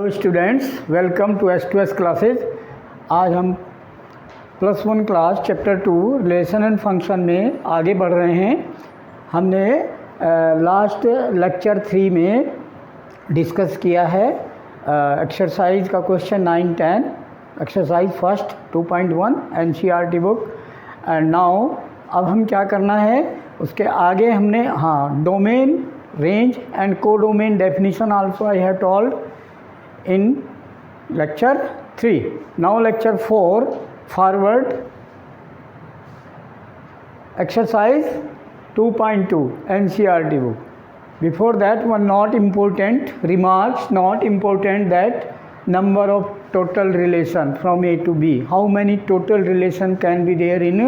Hello students, welcome to S2S classes. आज हम +1 class chapter 2 relation and function में आगे बढ़ रहे हैं। हमने लास्ट लेक्चर 3 में डिस्कस किया है एक्सरसाइज का question 9, 10, exercise first 2.1 NCERT book. And now अब हम क्या करना है, उसके आगे हमने domain, range and codomain definition also I have told in lecture 3. Now lecture 4 forward, exercise 2.2 NCERT book. Before that, one not important remarks, not important, that number of total relation from A to B. How many total relation can be there in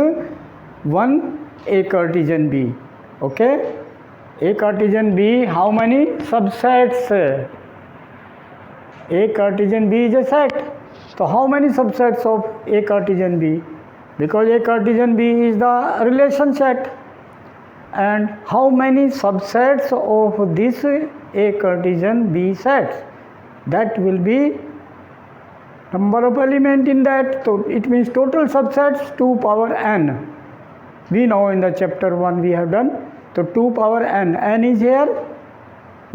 one A Cartesian B? Okay, A Cartesian B, how many subsets? A Cartesian B is a set. So how many subsets of A Cartesian B? Because A Cartesian B is the relation set. And how many subsets of this A Cartesian B sets? That will be number of element in that. So it means total subsets 2 power n. We know in the chapter 1 we have done. So 2 power n. N is here.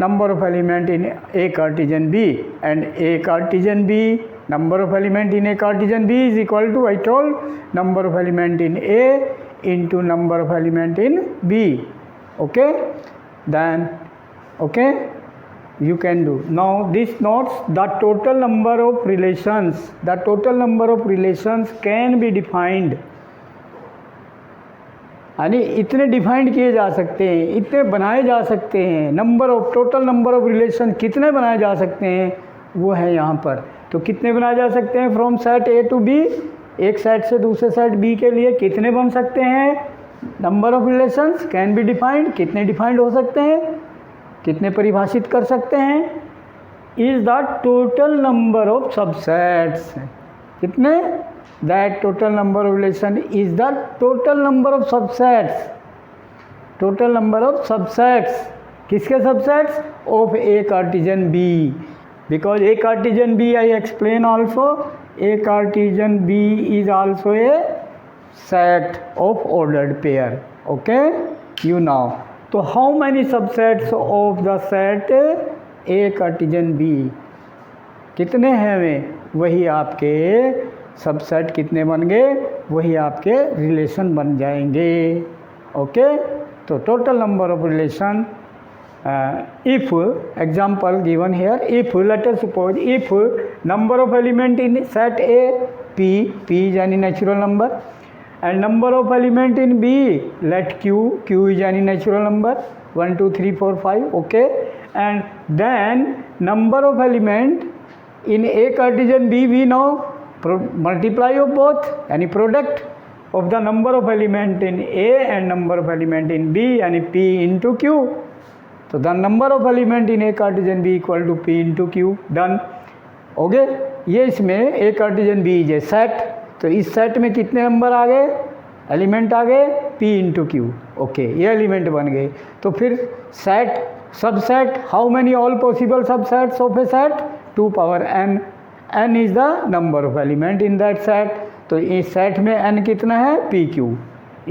Number of element in A Cartesian B, and A Cartesian B, number of element in A Cartesian B is equal to, I told, number of element in A into number of element in B. Okay, then okay, you can do. Now this notes the total number of relations. The total number of relations can be defined, यानी इतने defined किए जा सकते हैं, इतने बनाए जा सकते हैं। Number of, total number of relation कितने बनाए जा सकते हैं वो है यहाँ पर। तो कितने बनाए जा सकते हैं from set A to B, एक सेट से दूसरे सेट बी के लिए कितने बन सकते हैं। Number of relations can be defined, कितने डिफाइंड हो सकते हैं, कितने परिभाषित कर सकते हैं। Is the total number of subsets, कितने, that total number of relation is the total number of subsets. Total number of subsets, किसके subsets? Of A Cartesian B. Because A Cartesian B, I explain also, A Cartesian B is also a set of ordered pair. Okay, you know. So how many subsets of the set A Cartesian B? कितने हैं वे, वही आपके subset कितने बन गए, वही आपके relation बन जाएंगे। ओके, तो total number of relation, if example given here, if let us suppose, if number of element in set A P, P is any natural number, and number of element in B let Q, Q is any natural number 1 2 3 4 5. Okay, and then number of element in A Cartesian B, we know multiply of both, any product of the number of element in A and number of element in B, and P into Q. So the number of element in A Cartesian B equal to P into Q. Done. Okay, ये इसमें A Cartesian B is a set. तो इस set में कितने number आ गए, element आ गए, P into Q. Okay, ये element बन गए। तो फिर set, subset, how many all possible subsets of A set? 2 power n. n is the number of element in that set. तो इस सेट में n कितना है, pq.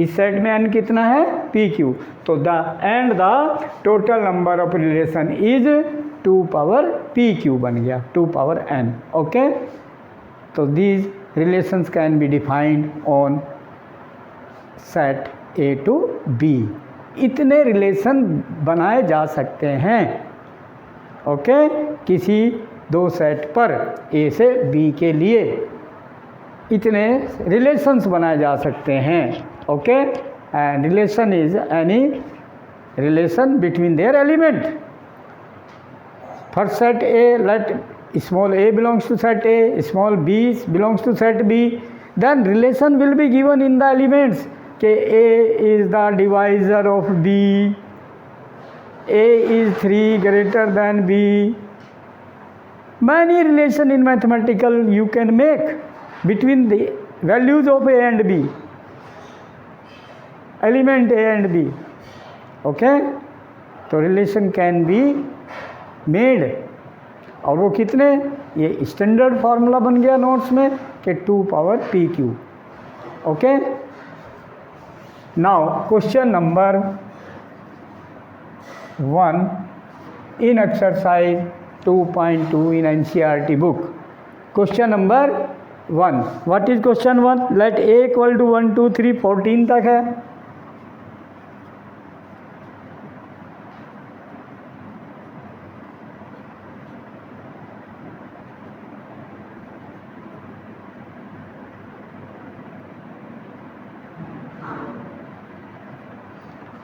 इस सेट में n कितना है, pq. तो the and the total number of relation is 2 power pq बन गया, 2 power n. okay, तो these relations can be defined on set A to B. इतने रिलेशन बनाए जा सकते हैं। ओके, किसी दो सेट पर ए से बी के लिए इतने रिलेशंस बनाए जा सकते हैं। Okay, and relation is any relation between their element. First set A, let small a belongs to set A, small b belongs to set B, then relation will be given in the elements कि A is the divisor of B, A is 3 greater than B. Many relation in mathematical you can make between the values of A and B, element A and B. Okay, so relation can be made और वो कितने, ये standard formula बन गया notes में कि 2 power PQ। Okay, now question number 1 in exercise 2.2 in NCERT book. Question number 1. What is question 1? Let A equal to 1, 2, 3, 14 तक है।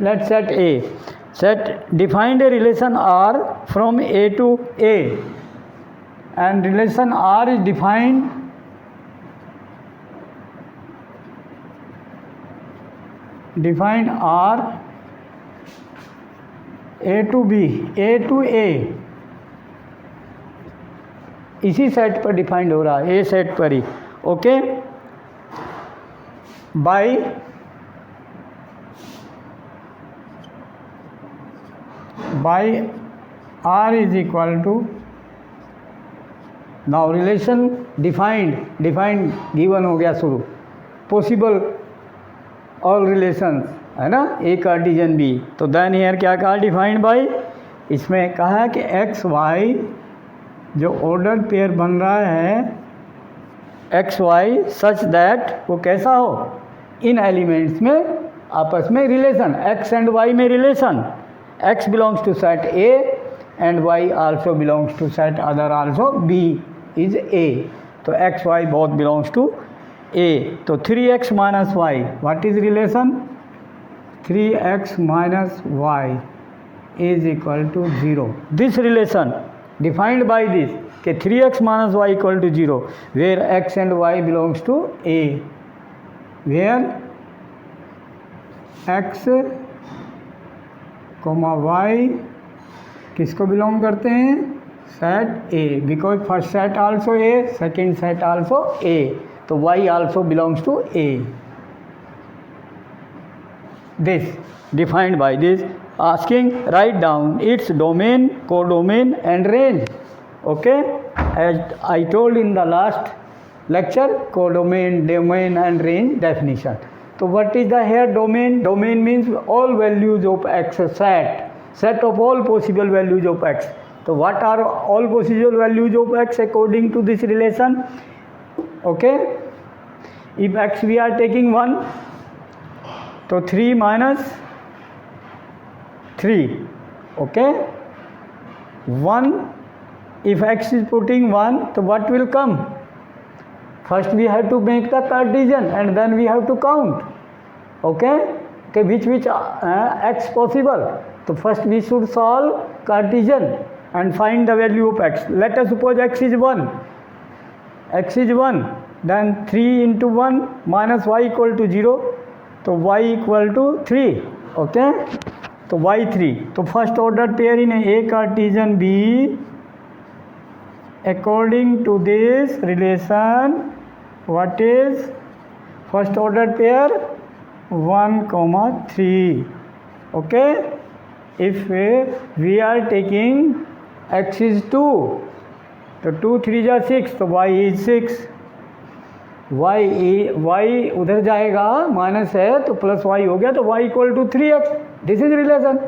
Let's set A. Defined a relation R from A to A, and relation R is defined R A to B, A to A, इसी set पर defined हो रहा है, A set पर ही। Okay, by R is equal to, now relation defined given हो गया शुरू, possible all relations है ना, ए कार्टिजन बी। तो देन हियर क्या कहा, डिफाइंड बाय, इसमें कहा कि एक्स वाई जो ऑर्डर पेयर बन रहा है एक्स वाई सच दैट वो कैसा हो, इन एलिमेंट्स में आपस में रिलेशन, एक्स एंड वाई में relation, x belongs to set A and y also belongs to set other also B is A. तो x y both belongs to A. तो 3x minus y, what is relation? 3x minus y is equal to 0. This relation defined by this कि 3x minus y equal to 0, where x and y belongs to A, where x comma y किसको belong करते हैं, set A, because first set also A, second set also A, तो y also belongs to A. This defined by this, asking write down its domain, codomain and range. Okay, as I told in the last lecture, codomain, domain and range definition. So what is the here domain? Domain means all values of x, set of all possible values of x. So what are all possible values of x according to this relation? Okay, if x we are taking 1, so 3 minus 3, okay, 1, if x is putting 1, so what will come? First we have to make the Cartesian and then we have to count. Okay, which x possible. So first we should solve Cartesian and find the value of x. Let us suppose x is 1. X is 1. Then 3 into 1 minus y equal to 0. So y equal to 3. Okay. So y 3. So first order pair in A Cartesian B according to this relation. What is first order pair? 1, 3. Okay, if we are taking x is 2, तो 2 3 जा 6, तो y is 6, y उधर जाएगा, minus है तो plus y हो गया, तो y equal to 3x, this is relation.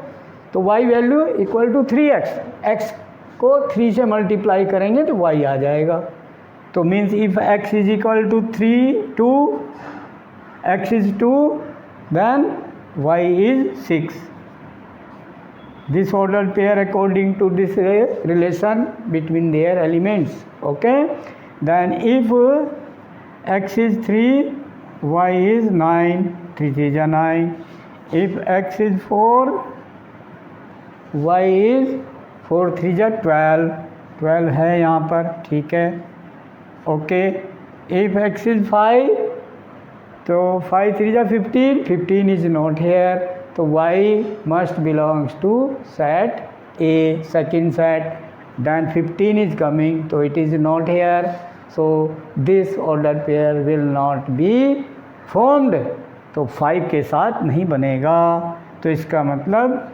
तो y value equal to 3x, x को 3 से मल्टीप्लाई करेंगे तो y आ जाएगा। तो means if x is equal to 2, x is 2, then y is 6. This ordered pair according to this relation between their elements. Okay, then if x is 3, y is 9, 3 is 9. If x is 4, y is 4 3 is 12, 12 है यहाँ पर, ठीक है। Okay, if x is 5, तो 5 3 is 15, 15 is not here, तो y must belongs to set A, second set, then 15 is coming, so it is not here, so this order pair will not be formed, तो 5 के साथ नहीं बनेगा। तो इसका मतलब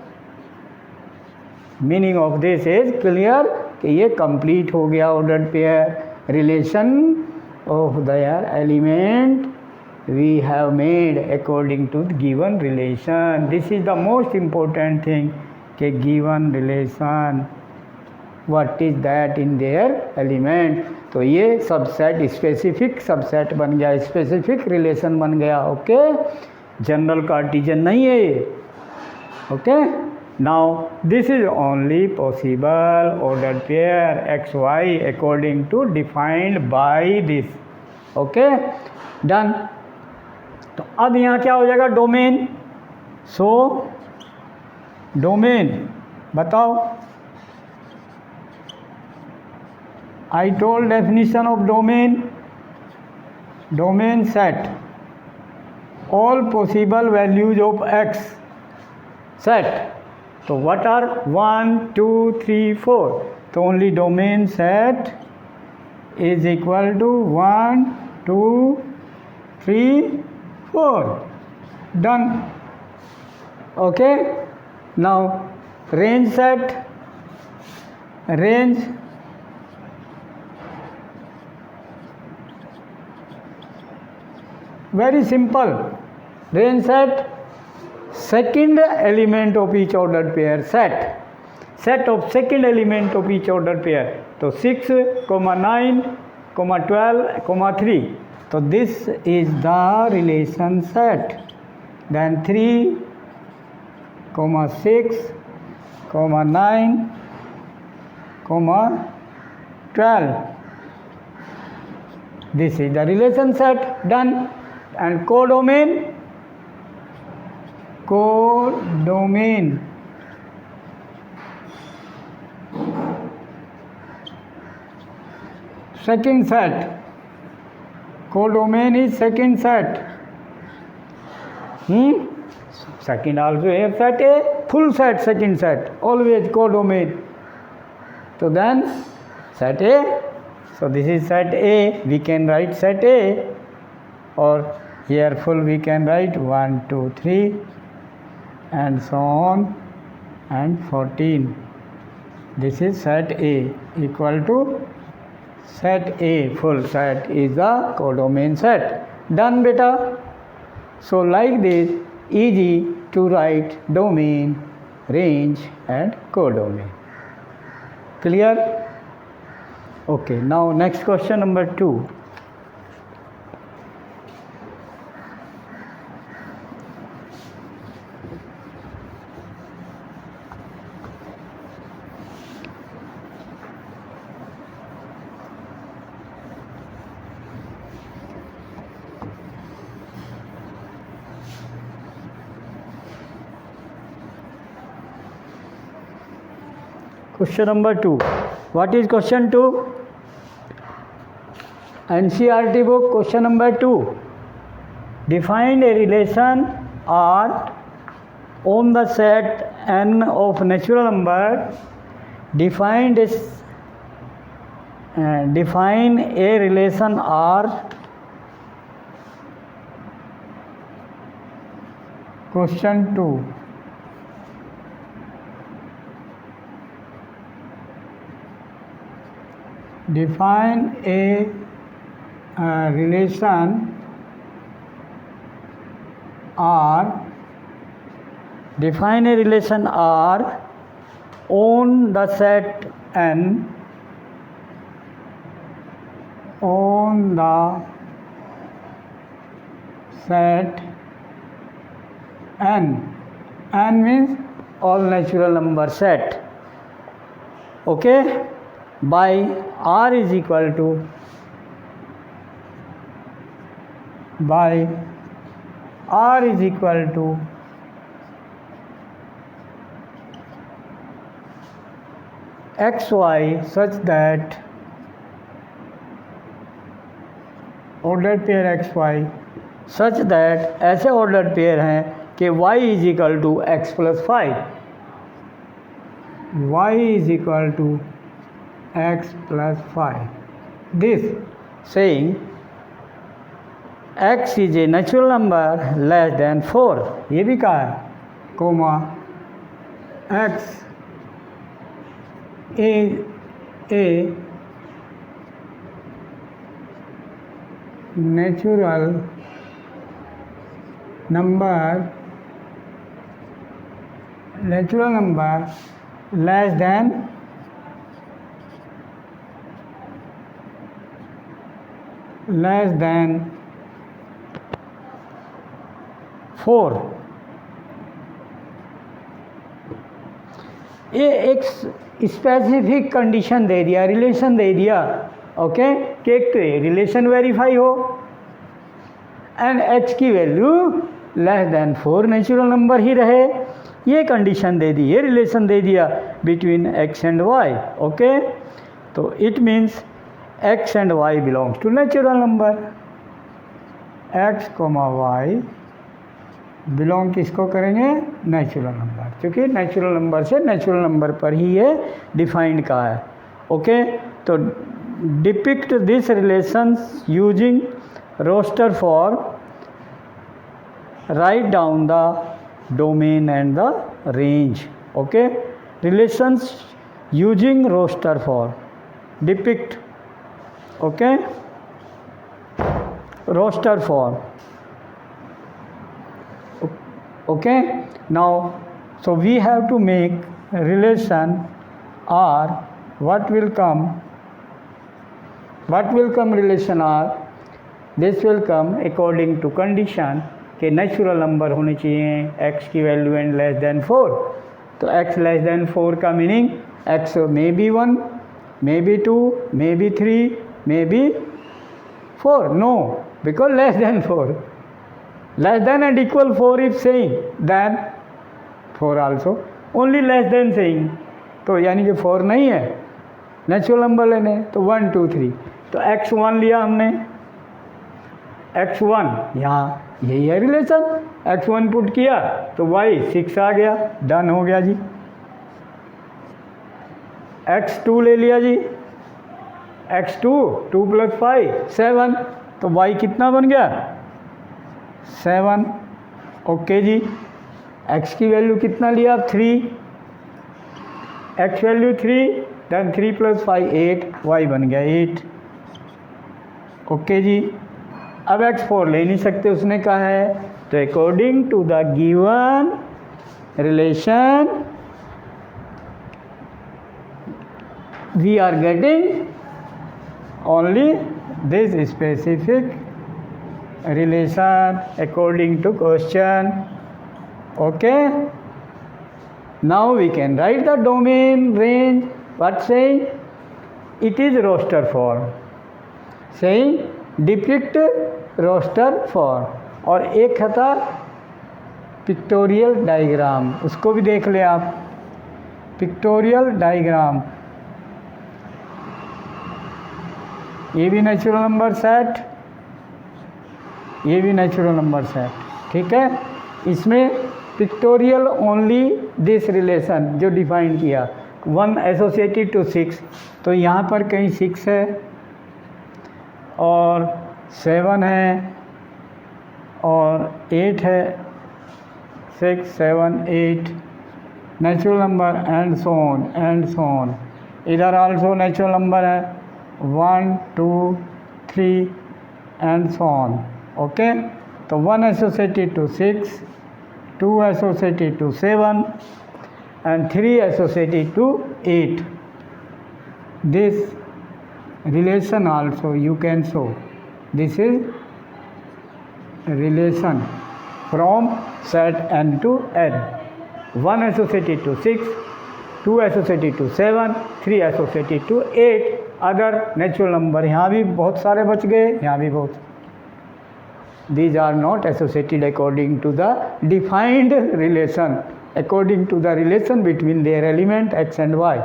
meaning of this is clear, कि ये कंप्लीट हो गया ordered pair relation of their element we have made according to given relation. This is the most important thing कि given relation what is that in their element. तो ये subset specific subset बन गया, specific relation बन गया. Okay, general Cartesian नहीं है ये. Okay, now this is only possible ordered pair xy according to defined by this. okay, done. तो अब यहाँ क्या हो जाएगा, डोमेन. सो डोमेन बताओ. I told definition of domain. Domain set all possible values of x set. तो what are 1 2 3 4. तो only domain set is equal to 1 2 3 4. Done. Okay, now range set. Range very simple. Range set second element of each ordered pair. Set of second element of each ordered pair. तो 6, 9, 12, 3. तो this is the relation set. Then 3, 6, 9, 12. This is the relation set. Done. And codomain. Second set. Codomain is second set. Second also here set A, full set, second set, always codomain. So then set A. So this is set A. We can write set A, or here full we can write 1 2 3 and so on and 14. This is set A equal to set A. Full set is the codomain set. Done beta. So like this easy to write domain, range and codomain. Clear? Okay, now next question number 2. Question number 2. What is question 2? NCERT book question number 2. Define a relation R on the set N of natural number. Define a relation R. Question 2. Define a relation R. Define a relation R on the set N. On the set N. N means all natural number set. Okay. By R is equal to xy such that ordered pair xy such that ऐसे ordered pair हैं कि y is equal to x plus 5. Y is equal to x plus 5. This saying x is a natural number less than 4. ये भी कहा है, comma x is a natural number less than 4। ये एक specific condition दे दिया, relation दे दिया, okay, कि एक तो ये रिलेशन वेरीफाई हो एंड x की value less than 4 natural number ही रहे, ये कंडीशन दे दी, ये रिलेशन दे दिया between x and y, okay. तो it means x and y belongs to natural number, x, y belong किसको करेंगे, नेचुरल नंबर, क्योंकि नेचुरल नंबर से नेचुरल नंबर पर ही ये डिफाइंड का है, ओके। तो depict this relations using roster form, write down the domain and the range, okay. Relations using roster form, depict, okay, roster form, okay. Now so we have to make relation, or what will come relation, or this will come according to condition कि natural number होने चाहिए x की value and less than 4। तो x less than 4 का meaning x may be 1, may be 2, may be 3, may be 4, no, because less than 4, less than and equal 4 if saying, then 4 also, only less than saying, तो यानी कि 4 नहीं है, natural number लेने, तो 1 2 3, तो x1 लिया हमने, x1 यहाँ यही है रिलेशन, x1 पुट किया तो y 6 आ गया, डन हो गया जी। x2 ले लिया जी, x2 2 + 5 7, तो y कितना बन गया, 7, ओके जी। x की वैल्यू कितना लिया, 3, x वैल्यू 3, देन 3 + 5 8, y बन गया 8, ओके जी। अब x4 ले नहीं सकते, उसने कहा है, तो according to the given relation we are getting only this specific relation according to question, okay. Now we can write the domain, range, what saying, it is roster form, saying depict roster form, और एक था pictorial diagram, उसको भी देख ले आप, pictorial diagram, ये भी नेचुरल नंबर सेट, ये भी नेचुरल नंबर सेट, ठीक है। इसमें पिक्टोरियल ओनली दिस रिलेशन जो डिफाइन किया, 1 एसोसिएटेड टू 6, तो यहाँ पर कहीं 6 है और 7 है और 8 है, 6 7 8 natural number and so on, इधर आल्सो नेचुरल नंबर है 1 2 3 एंड सो ऑन, ओके। तो 1 associated to 6, 2 associated to 7 and 3 associated to 8. This relation also you can show. This is relation from set n to n. 1 associated to 6, 2 associated to 7, 3 associated to 8. Other natural number यहाँ भी बहुत सारे बच गए, यहाँ भी बहुत, these are not associated according to the defined relation, according to the relation between their element x and y,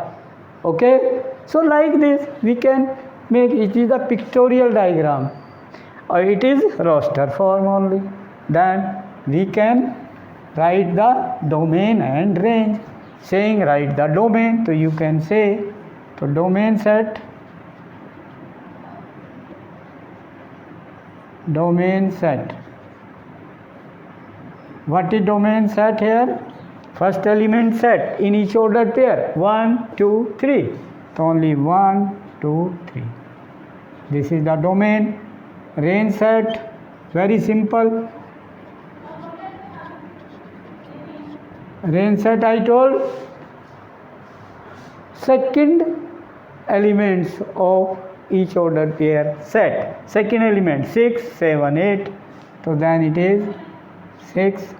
okay. So like this we can make, it is a pictorial diagram or it is roster form only, then we can write the domain and range, saying write the domain, so you can say, so domain set, what is domain set here, first element set in each ordered pair 1 2 3, तो only 1 2 3. This is the domain. Range set, very simple. Range set I told second elements of each ordered pair set. Second element 6 7 8, so then it is 6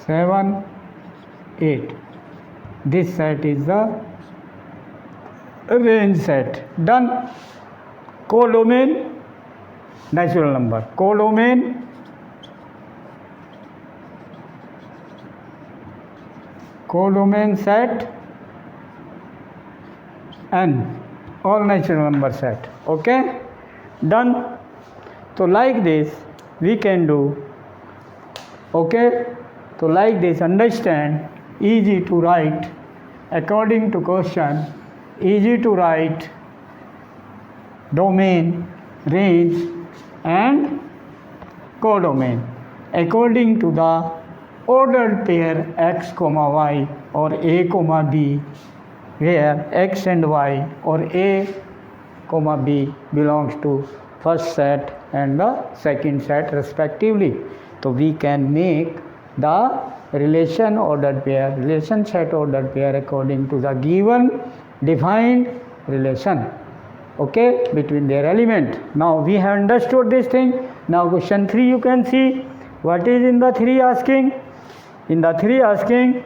7 8. This set is the range set. Done. Codomain, natural number. Codomain, codomain set N, all natural number set. Okay, done. So like this we can do. Okay, so like this, understand, easy to write according to question, easy to write domain, range and codomain according to the ordered pair x comma y or a comma b, where x and y or a comma b belongs to first set and the second set respectively. So we can make the relation ordered pair, relation set ordered pair according to the given defined relation, okay, between their element. Now we have understood this thing. Now question 3 you can see what is in the 3 asking. In the 3 asking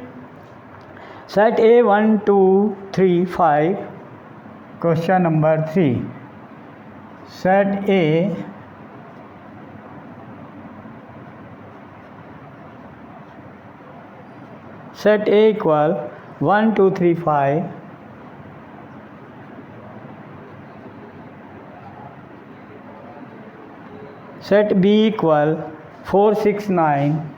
set A 1 2 3 5. Question number 3, set A equal 1 2 3 5. Set B equal 4 6 9.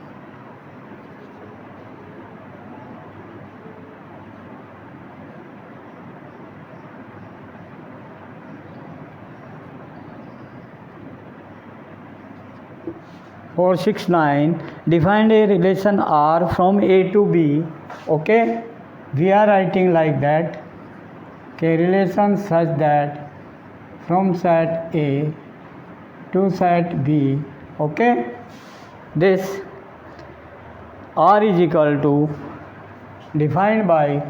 Or 6 9. Define a relation R from A to B. Okay, we are writing like that. Okay, relation such that from set A to set B. Okay, this R is equal to, defined by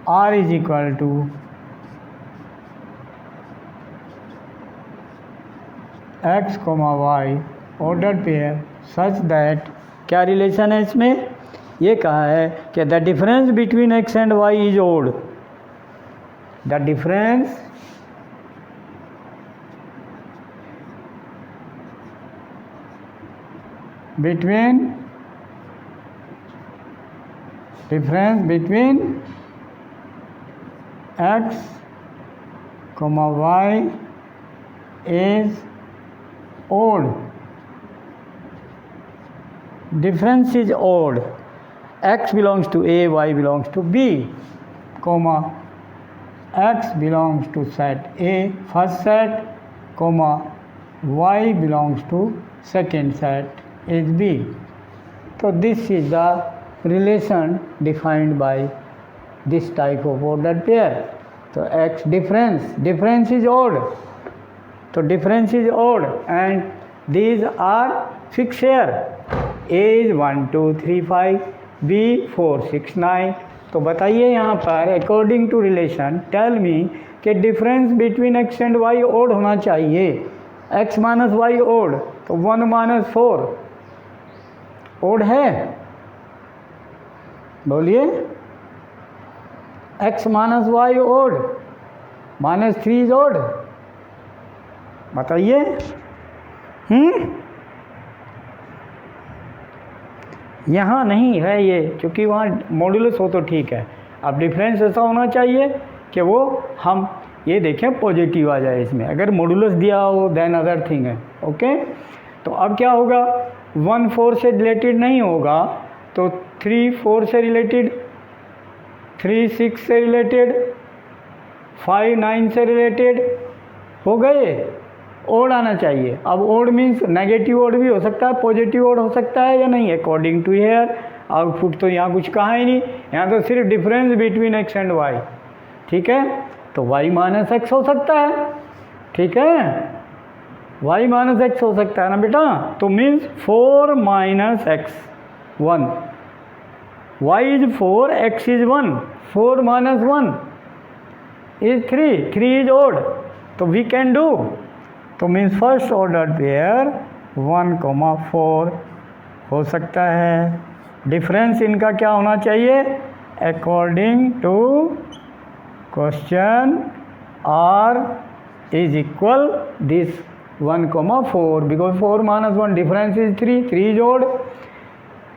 R is equal to x comma y ordered pair such that, क्या रिलेशन है इसमें, ये कहा है कि the difference between x and y is odd. The difference between x comma y is odd. Difference is odd. X belongs to A, y belongs to B, comma x belongs to set A, first set, comma y belongs to second set is B. So this is the relation defined by this type of ordered pair. So x difference is odd. So difference is odd and these are fixed here. A is 1 2 3 5, B 4 6 9. तो बताइए यहाँ पर according to relation tell me कि difference between x and y odd होना चाहिए. x minus y odd, तो 1 minus 4 odd है, बोलिए. x minus y odd, minus 3 is odd, बताइए. यहाँ नहीं है ये, क्योंकि वहाँ मॉड्यूलस हो तो ठीक है. अब डिफरेंस ऐसा होना चाहिए कि वो हम ये देखें पॉजिटिव आ जाए इसमें. अगर मॉड्यूलस दिया हो देन अदर थिंग है. ओके, तो अब क्या होगा, 1 4 से रिलेटेड नहीं होगा तो 3 4 से रिलेटेड, 3 6 से रिलेटेड, 5 9 से रिलेटेड हो गए. ओड आना चाहिए. अब ओड मीन्स नेगेटिव ओड भी हो सकता है, पॉजिटिव ओड हो सकता है या नहीं, अकॉर्डिंग टू हेयर. आउटपुट तो यहाँ कुछ कहा ही नहीं, यहाँ तो सिर्फ difference between x and y. ठीक है, तो y माइनस एक्स हो सकता है, ठीक है, y माइनस एक्स हो सकता है ना बेटा। तो means 4 minus x 1, y is 4, x is 1, 4 minus 1 is 3, 3 is odd, तो वी कैन डू, तो मीन्स फर्स्ट ऑर्डर पेयर 1,4 हो सकता है। डिफरेंस इनका क्या होना चाहिए, according to question R is equal this 1,4, because 4 minus 1 difference is 3, 3 is odd,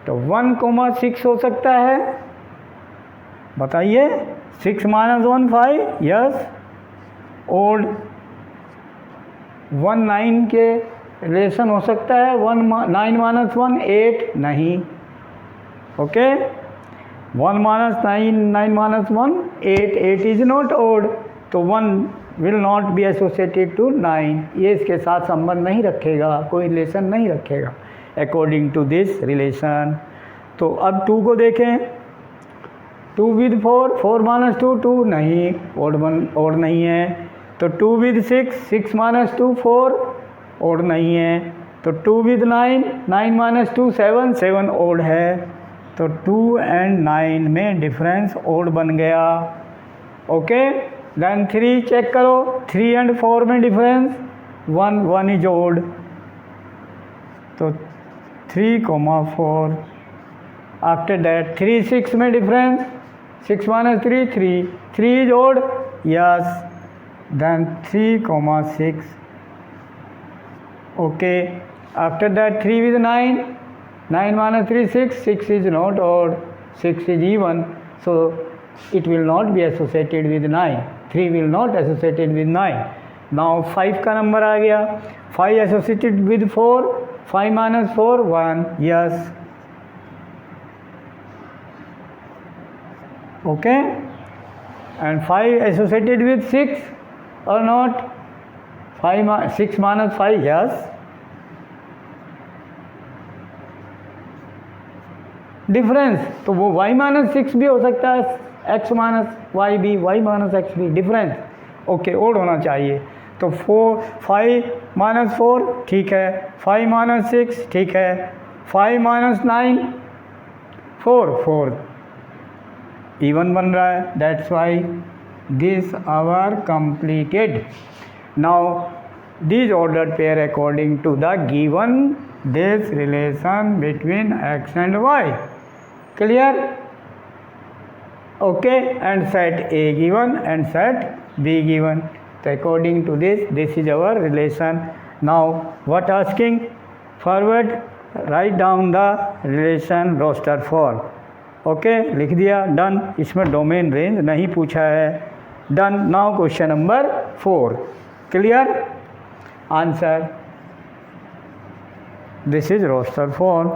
तो 1,6 हो सकता है। बताइए, 6 माइनस 1 5, यस, ओड। 1 9 के रिलेशन हो सकता है, 9 माइनस 1 8, नहीं, okay, 1 minus 9, 9 minus 1 8, 8 is not odd, तो 1 will not be associated to 9, ये इसके साथ संबंध नहीं रखेगा, कोई रिलेशन नहीं रखेगा अकॉर्डिंग टू दिस रिलेशन। तो अब 2 को देखें, 2 विद 4, 4 माइनस 2 2, नहीं, ओड नहीं है। तो 2 विद 6, 6 माइनस 2 4, ओड नहीं है। तो 2 विद 9, 9 माइनस 2 7, 7 ओड है। तो 2 एंड 9 में डिफरेंस ओड बन गया, ओके। देन 3 चेक करो, 3 एंड 4 में डिफरेंस 1, 1 इज ओड, तो 3,4। आफ्टर दैट 3 6 में difference, 6 minus 3 3, 3 is odd, yes, then 3,6, okay. After that 3 with 9, 9 minus 3 6, 6 is not odd, 6 is even, so it will not be associated with 9, 3 will not associated with 9. Now 5 का number आ गया, 5 associated with 4, 5 minus 4 1, yes, okay, and 5 associated with 6 or not, 6 minus 5, yes, difference, तो वो y minus 6 भी हो सकता है, x minus Y भी, y minus x भी, डिफरेंस, ओके, ओड होना चाहिए। तो 5 माइनस 4 ठीक है, 5 माइनस 6 ठीक है, 5 माइनस 9 4 इवन बन रहा है, that's why this our completed. Now these ordered pair according to the given this relation between x and y, clear, okay, and set A given and set B given, so according to this is our relation. Now what asking, forward write down the relation roster for, okay, लिख दिया, done. इसमें domain range नहीं पूछा है, done. Now question number 4, clear, answer this is roster form.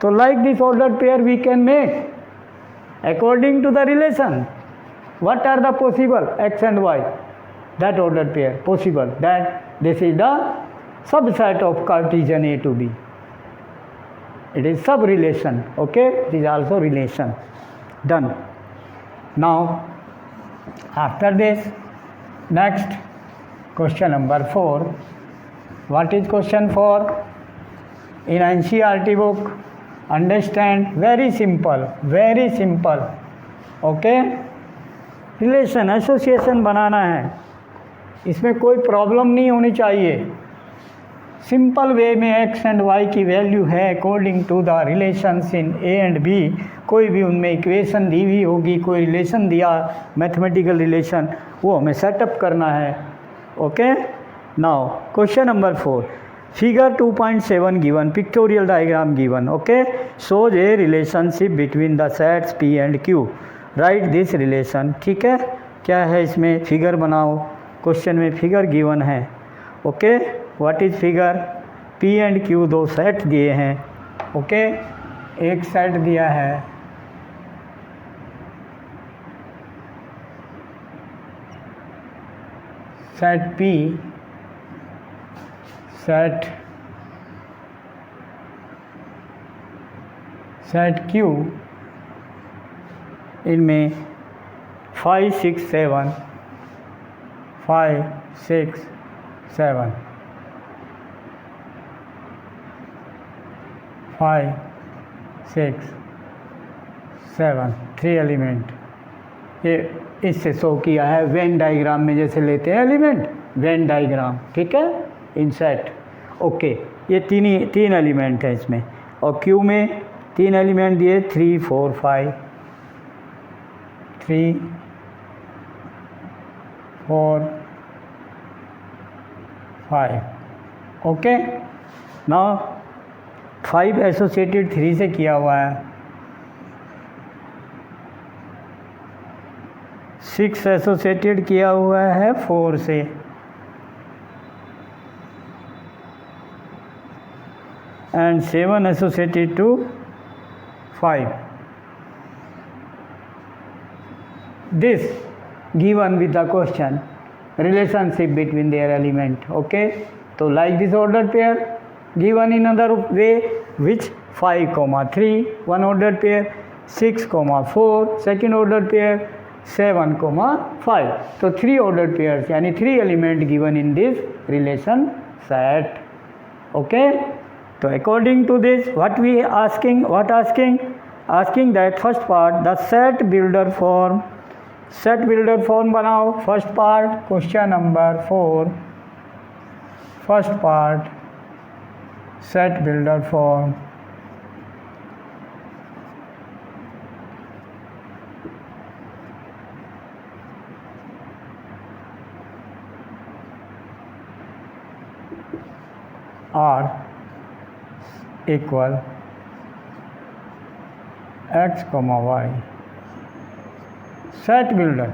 तो like this order pair we can make according to the relation, what are the possible x and y, that order pair possible, that this is the subset of Cartesian A to B, it is sub relation, okay, it is also relation, done. Now after this, next question number 4, what is question 4 in NCERT book, understand, very simple, okay, relation association बनाना है, इसमें कोई problem नहीं होनी चाहिए, simple way में x and y की value है according to the relations in A and B, कोई भी उनमें इक्वेशन दी हुई होगी, कोई रिलेशन दिया मैथमेटिकल रिलेशन, वो हमें सेटअप करना है, okay. Now question number 4, figure 2.7 given, pictorial diagram given, okay, shows A relationship between the sets P and Q, right this relation, ठीक है, क्या है इसमें, फिगर बनाओ, क्वेश्चन में फिगर गिवन है, okay, what is figure, P and Q दो set दिए हैं, ओके, एक सेट दिया है सेट पी, सेट क्यू, इनमें 5 6 7 5 6 7 5 6 7 3 एलिमेंट। ये इससे शो किया है वेन डायग्राम में, जैसे लेते हैं एलिमेंट वेन डायग्राम, ठीक है, इन सेट। ओके, ये तीन एलिमेंट है इसमें, और क्यू में 3 एलिमेंट दिए 3 4 5 3 4 5। ओके, नाउ 5 एसोसिएटेड 3 से किया हुआ है, 6 एसोसिएटेड किया हुआ है 4 से, and 7 associated to 5. This given with the question relationship between their element. Okay, so like this ordered pair given in another way, which 5 comma 3 one ordered pair, 6 comma 4 second ordered pair, 7 comma 5. So 3 ordered pairs, यानी 3 element given in this relation set. Okay, so according to this, what asking that first part, the set builder form बनाओ। first part question number 4, first part set builder form। R equal x, y। Set builder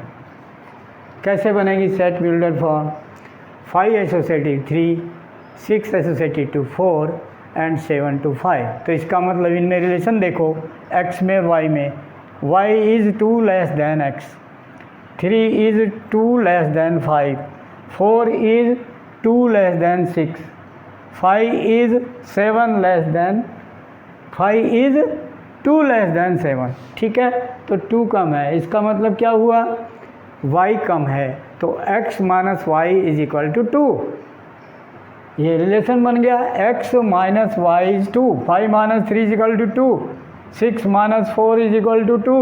कैसे बनेगी? Set builder form 5 associated 3, 6 associated to 4 and 7 to 5। तो इसका मतलब इनमें relation देखो, x में y में, y is 2 less than x, 3 is 2 less than 5, 4 is 2 less than 6, 5 is 7 less than 5 is 2 less than 7। ठीक है, तो 2 कम है, इसका मतलब क्या हुआ? y कम है, तो x minus y is equal to 2। ये रिलेशन बन गया, x minus y is 2, 5 minus 3 is equal to 2, 6 minus 4 is equal to 2,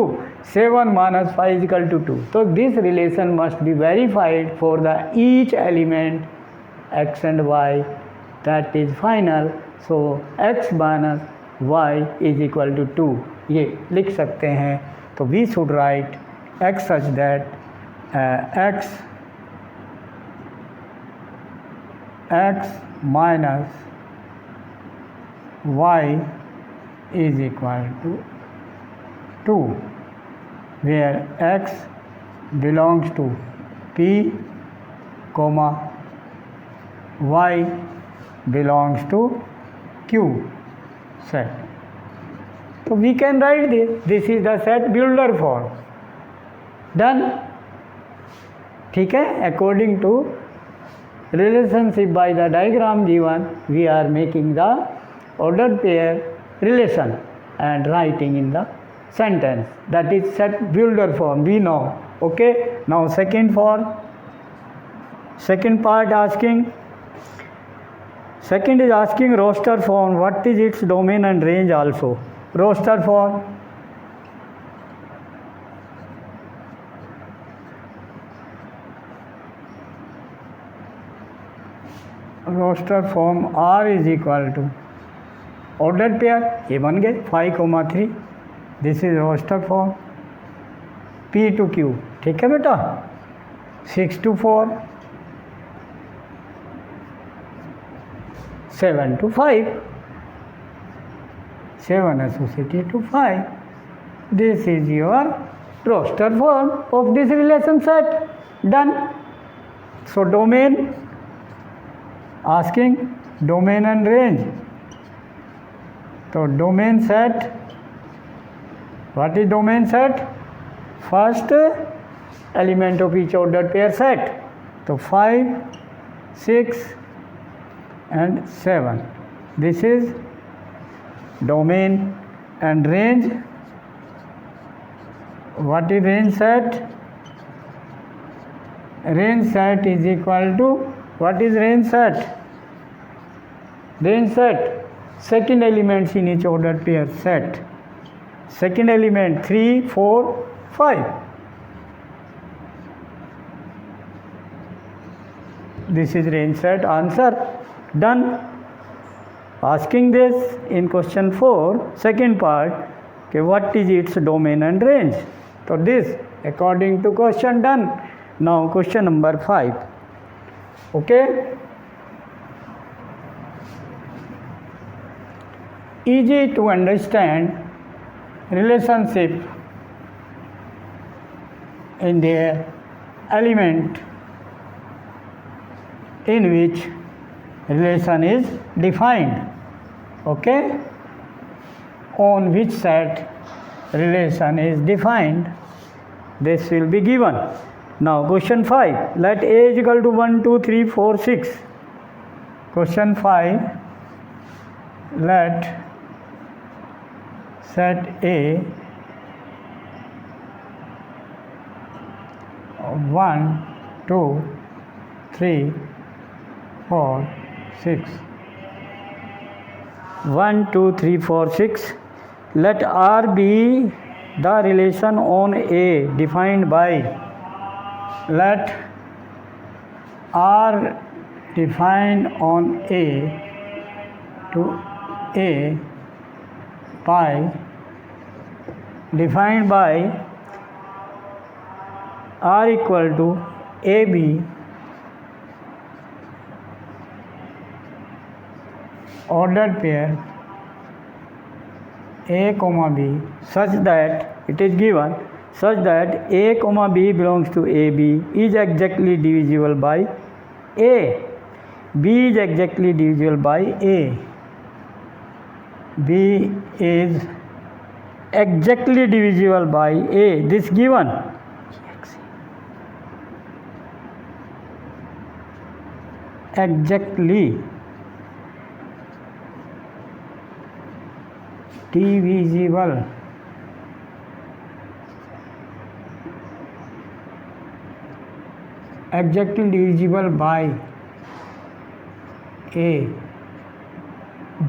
7 minus 5 is equal to 2। तो this relation must be verified for the each element x and y, that is final. So x minus y is equal to 2 ये लिख सकते हैं। तो we should write x such that x minus y is equal to 2 where x belongs to p comma y belongs to q set. So we can write this is the set builder form. Done. ठीक है, according to relationship by the diagram given, we are making the ordered pair relation and writing in the sentence. That is set builder form, we know. Okay, now second part asking, second is asking roster form, what is its domain and range also. Roster form, R is equal to ordered pair, ये बन गए 5 comma 3, this is roster form P to Q। ठीक है बेटा, 6 to 4, 7 to 5, 7 associated to 5. This is your roster form of this relation set. Done. So domain, asking domain and range. So domain set, what is domain set? First element of each ordered pair set. So 5, 6 and 7. This is domain and range. What is range set? range set is equal to, what is range set? Range set, second elements in each ordered pair set. Second element 3, 4, 5. This is range set. Answer done. Asking this in question 4, second part, okay, what is its domain and range? So this according to question done. Now question number 5. Okay. Easy to understand relationship in the element in which relation is defined. Okay, on which set relation is defined, this will be given. Now question 5, let A is equal to 1, 2, 3, 4, 6. Question 5, let set A 1, 2, 3, 4, 6. 1, 2, 3, 4, 6. Let R be the relation on A defined by, let R defined on A to A by, defined by R equal to AB ordered pair A comma B such that it is given such that A comma B belongs to AB is exactly divisible by A. B is exactly divisible by A. B is exactly divisible by A. This given. Exactly divisible by A.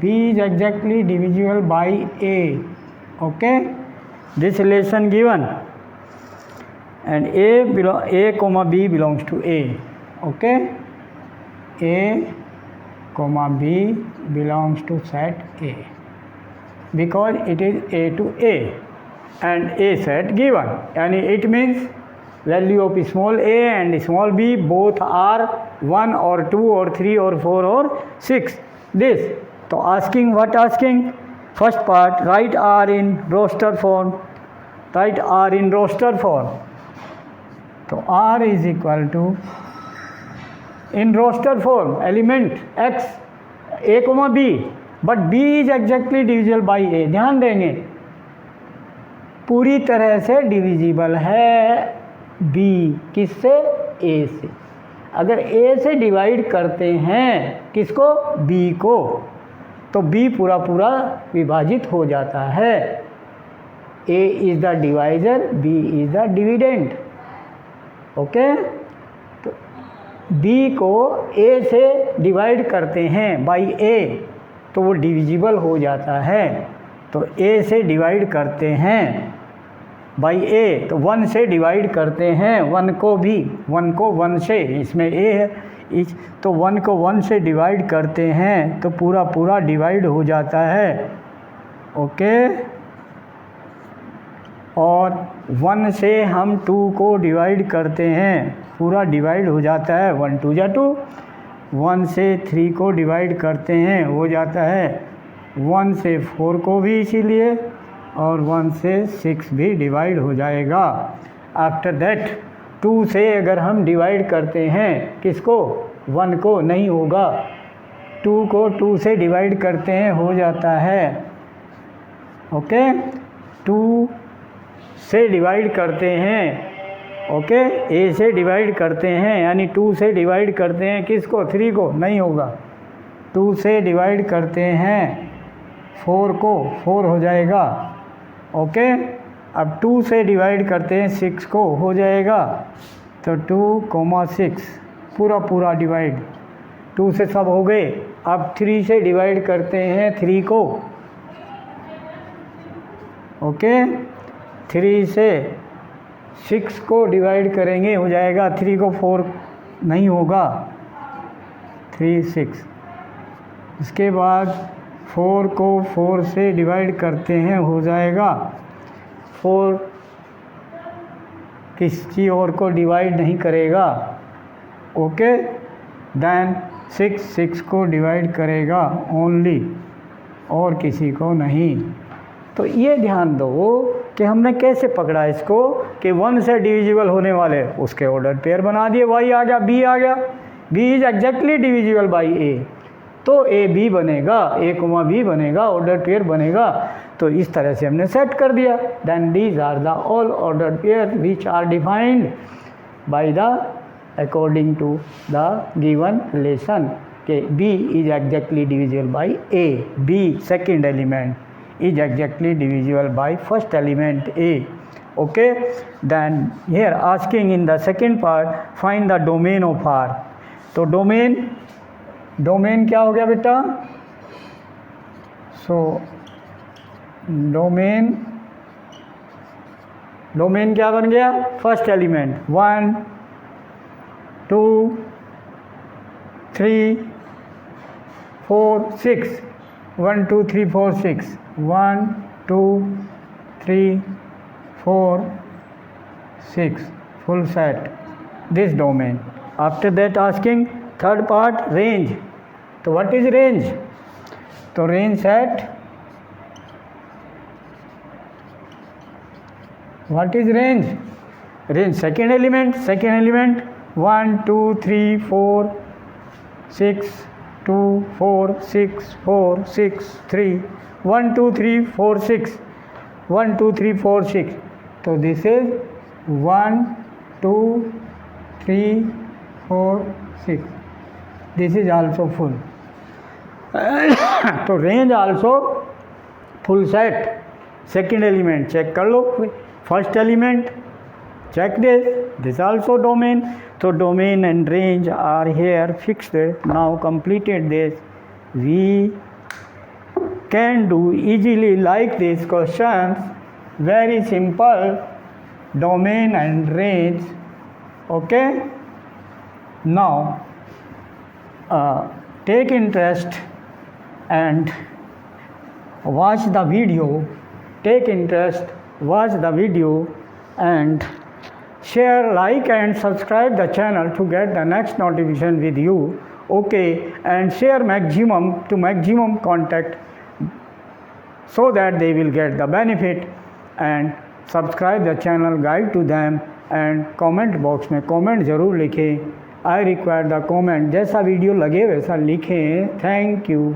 B is exactly divisible by A. Okay, this relation given, and A comma B belongs to A. Okay, A comma B belongs to set A because it is A to A and A set given, and it means value of small a and small b both are 1 or 2 or 3 or 4 or 6. This, so asking what asking? First part, write R in roster form. Write R in roster form. So R is equal to, in roster form, element x a comma b, but b is exactly divisible by a. ध्यान देंगे पूरी तरह से divisible है b किससे? a से. अगर a से डिवाइड करते हैं किसको? b को, तो b पूरा पूरा विभाजित हो जाता है. a is the divisor, b is the dividend. Okay, तो b को a से डिवाइड करते हैं बाई a तो वो डिविजिबल हो जाता है. तो a से डिवाइड करते हैं बाई a तो 1 से डिवाइड करते हैं 1 को भी, 1 को 1 से, इसमें a है तो 1 को 1 से डिवाइड करते हैं तो पूरा पूरा डिवाइड हो जाता है. ओके, और 1 से हम 2 को डिवाइड करते हैं पूरा डिवाइड हो जाता है. 1 2 जा 2. 1 से 3 को डिवाइड करते हैं हो जाता है 1 से 4 को भी इसीलिए, और 1 से 6 भी डिवाइड हो जाएगा. आफ्टर दैट 2 से अगर हम डिवाइड करते हैं किसको? 1 को नहीं होगा. 2 को 2 से डिवाइड करते हैं हो जाता है. ओके, 2 से डिवाइड करते हैं. ओके, a से डिवाइड करते हैं यानी 2 से डिवाइड करते हैं किसको? 3 को नहीं होगा. 2 से डिवाइड करते हैं 4 को, 4 हो जाएगा. ओके, अब 2 से डिवाइड करते हैं 6 को हो जाएगा तो 2,6 पूरा डिवाइड, 2 से सब हो गए। अब 3 से डिवाइड करते हैं 3 को, ओके। 3 से 6 को डिवाइड करेंगे, हो जाएगा 3 को 4 नहीं होगा, 3 6। इसके बाद 4 को 4 से डिवाइड करते हैं, हो जाएगा 4 किसी और को डिवाइड नहीं करेगा, ओके। देन 6 को डिवाइड करेगा ओनली, और किसी को नहीं। तो ये ध्यान दो कि हमने कैसे पकड़ा इसको कि 1 से डिविजिबल होने वाले उसके ऑर्डर पेयर बना दिए, y आ गया, b आ गया, b is exactly divisible by a, तो a b बनेगा, a, b बनेगा, ऑर्डर पेयर बनेगा। तो इस तरह से हमने सेट कर दिया। Then these are the all order pair which are defined by the according to the given relation के b is exactly divisible by a, b second element is exactly divisible by first element A, okay. Then here asking in the second part find the domain of R। तो domain क्या हो गया बेटा? So domain क्या बन गया? First element 1 2 3 4 6, 1 2 3 4 6, 1 2 3 4 6, full set this domain. After that asking third part range। तो what is range? तो range set, what is range? Range second element 1 2 3 4 6 2 4 6 4 6 3, 1 2 3 4 6, 1 2 3 4 6। तो this is 1 2 3 4 6, this is also full. तो range also full set. Second element check कर लो, first element check this also domain। so domain and range are here fixed। now completed this, we can do easily like this questions, very simple domain and range, okay। now take interest and watch the video, watch the video and share, like and subscribe the channel to get the next notification with you, okay। and share maximum contact so that they will get the benefit, and subscribe the channel, guide to them, and comment box में comment ज़रूर लिखें। I require the comment, जैसा video लगे वैसा लिखें। Thank you.